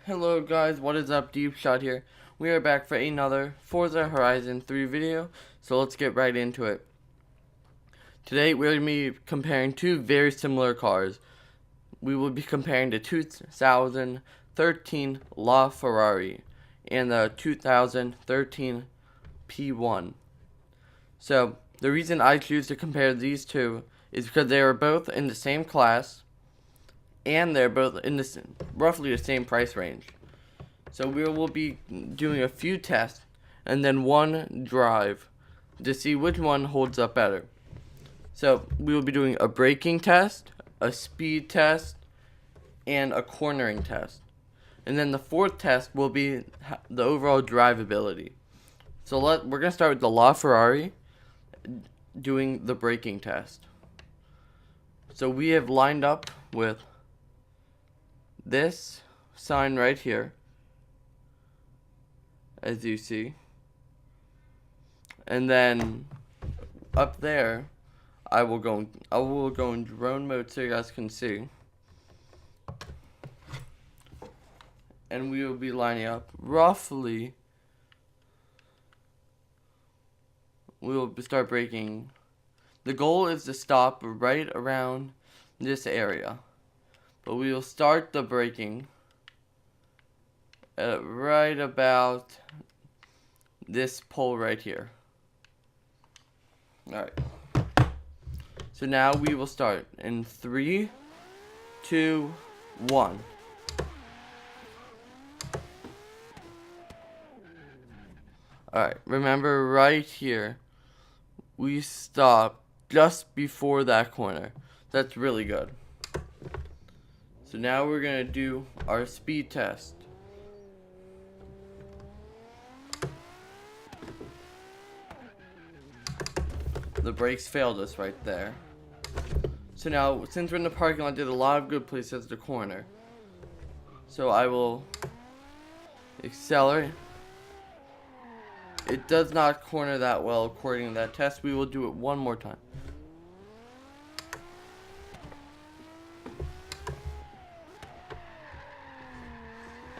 Hello guys, what is up? Deebshot here. We are back for another Forza Horizon 3 video, so let's get right into it. Today we're going to be comparing two very similar cars. We will be comparing the 2013 LaFerrari and the 2013 P1. So the reason I choose to compare these two is because they are both in the same class and they're both in roughly the same price range. So we will be doing a few tests and then one drive to see which one holds up better. So we will be doing a braking test, a speed test, and a cornering test. And then the fourth test will be the overall drivability. So we're going to start with the LaFerrari doing the braking test. So we have lined up with this sign right here, as you see, and then up there I will go in drone mode so you guys can see, and we will be lining up roughly. We will start braking. The goal is to stop right around this area, but we will start the braking at right about this pole right here. Alright. So now we will start in 3, 2, 1. Alright, remember right here, we stop just before that corner. That's really good. So now we're going to do our speed test. The brakes failed us right there. So now, since we're in the parking lot, there's a lot of good places to corner. So I will accelerate. It does not corner that well according to that test. We will do it one more time.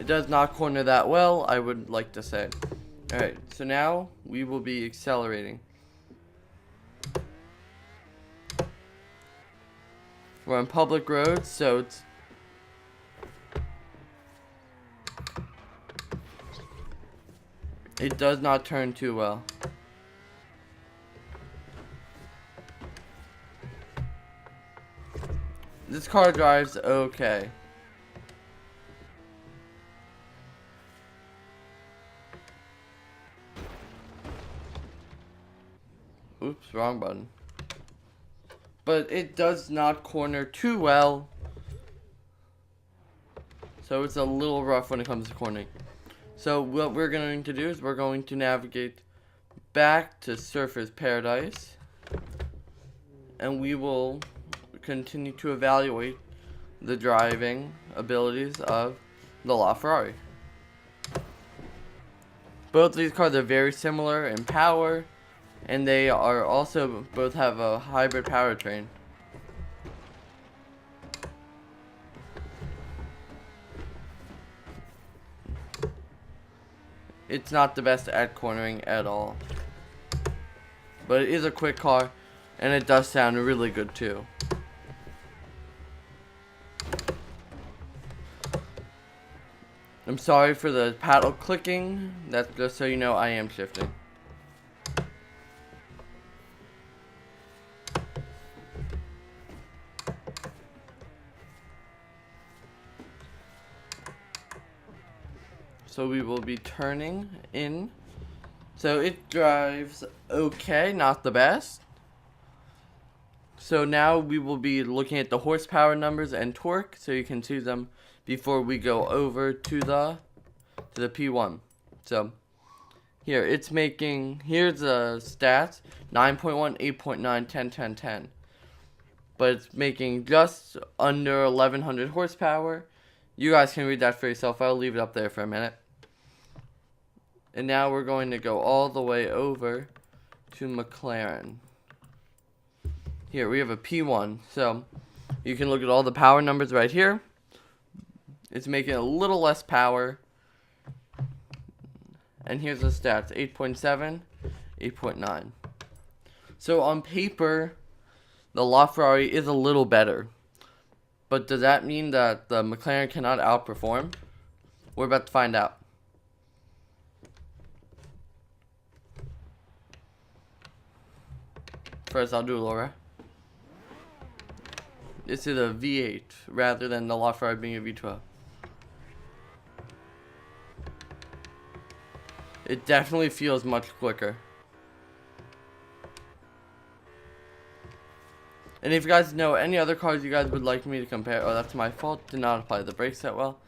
It does not corner that well, I would like to say. Alright, so now we will be accelerating. We're on public roads, so it does not turn too well. This car drives okay. Oops, wrong button. But it does not corner too well. So it's a little rough when it comes to cornering. So what we're going to do is we're going to navigate back to Surfer's Paradise. And we will continue to evaluate the driving abilities of the LaFerrari. Both of these cars are very similar in power, and they are also both have a hybrid powertrain. It's not the best at cornering at all, but it is a quick car, and it does sound really good too. I'm sorry for the paddle clicking. That's just so you know I am shifting. So we will be turning in. So it drives okay, not the best. So now we will be looking at the horsepower numbers and torque, so you can see them before we go over to the P1. So here it's making, here's the stats: 9.1, 8.9, 10, 10, 10. But it's making just under 1100 horsepower. You guys can read that for yourself. I'll leave it up there for a minute. And now we're going to go all the way over to McLaren. Here we have a P1. So you can look at all the power numbers right here. It's making a little less power. And here's the stats, 8.7, 8.9. So on paper, the LaFerrari is a little better. But does that mean that the McLaren cannot outperform? We're about to find out. First, I'll do Laura. This is a V8 rather than the LaFerrari being a V12. It definitely feels much quicker. And if you guys know any other cars you guys would like me to compare, oh, that's my fault, did not apply the brakes that well.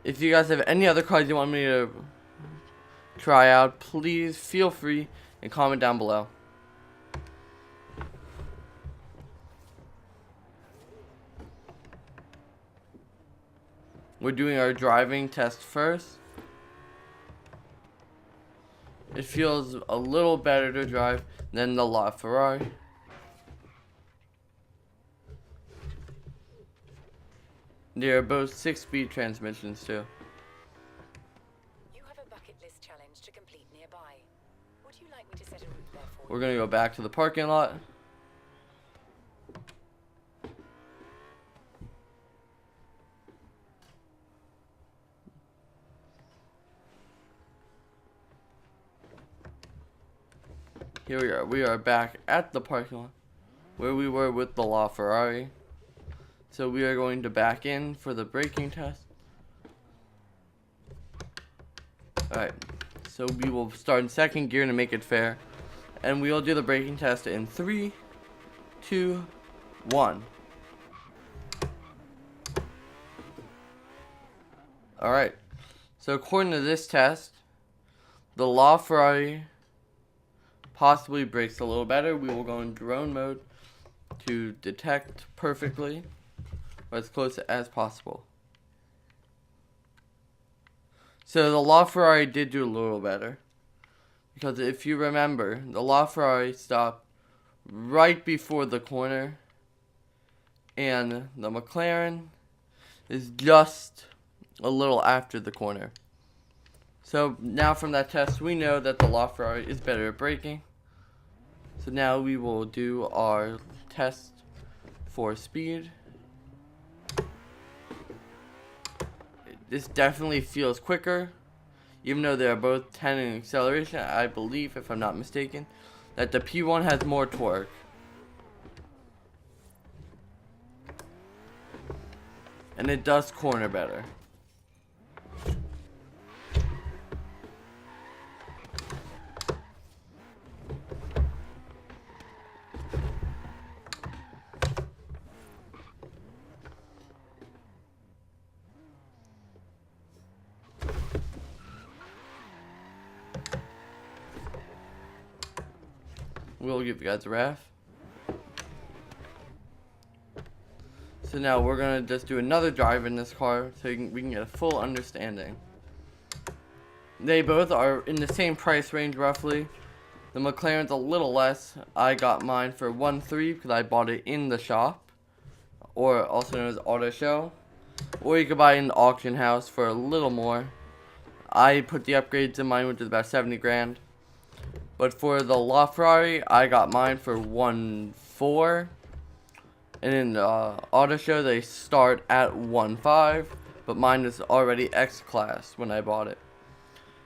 If you guys have any other cars you want me to try out, please feel free and comment down below. We're doing our driving test first. It feels a little better to drive than the LaFerrari. They are both 6-speed transmissions too. You have a bucket list challenge to complete nearby. Would you like me to set a route there for you? We're gonna go back to the parking lot. Here we are. We are back at the parking lot where we were with the LaFerrari. So we are going to back in for the braking test. Alright, so we will start in second gear to make it fair. And we will do the braking test in 3, 2, 1. Alright, so according to this test, the LaFerrari possibly brakes a little better. We will go in drone mode to detect perfectly, or as close as possible. So the LaFerrari did do a little better, because if you remember, the LaFerrari stopped right before the corner, and the McLaren is just a little after the corner. So now from that test, we know that the LaFerrari is better at braking. So now we will do our test for speed. This definitely feels quicker, even though they are both 10 in acceleration. I believe, if I'm not mistaken, that the P1 has more torque. And it does corner better. We'll give you guys a ref. So now we're gonna just do another drive in this car so we can get a full understanding. They both are in the same price range roughly. The McLaren's a little less. I got mine for 1.3 because I bought it in the shop, or also known as auto show. Or you could buy it in the auction house for a little more. I put the upgrades in mine, which is about 70 grand. But for the LaFerrari, I got mine for 1.4. And in the auto show, they start at 1.5. But mine is already X-Class when I bought it.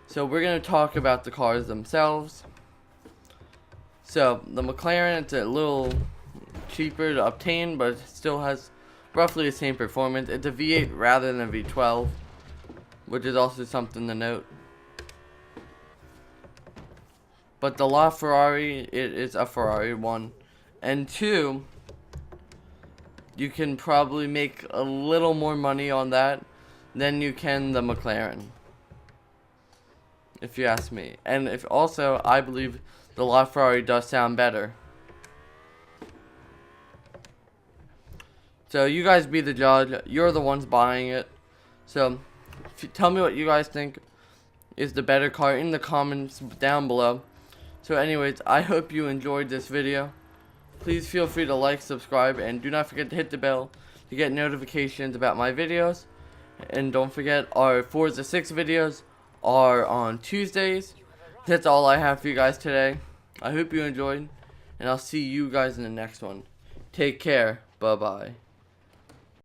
So we're going to talk about the cars themselves. So the McLaren, it's a little cheaper to obtain, but it still has roughly the same performance. It's a V8 rather than a V12, which is also something to note. But the LaFerrari, it is a Ferrari 1. And 2, you can probably make a little more money on that than you can the McLaren, if you ask me. And if also, I believe the LaFerrari does sound better. So you guys be the judge. You're the ones buying it. So tell me what you guys think is the better car in the comments down below. So anyways, I hope you enjoyed this video. Please feel free to like, subscribe, and do not forget to hit the bell to get notifications about my videos. And don't forget, our Forza 6 videos are on Tuesdays. That's all I have for you guys today. I hope you enjoyed, and I'll see you guys in the next one. Take care. Bye-bye.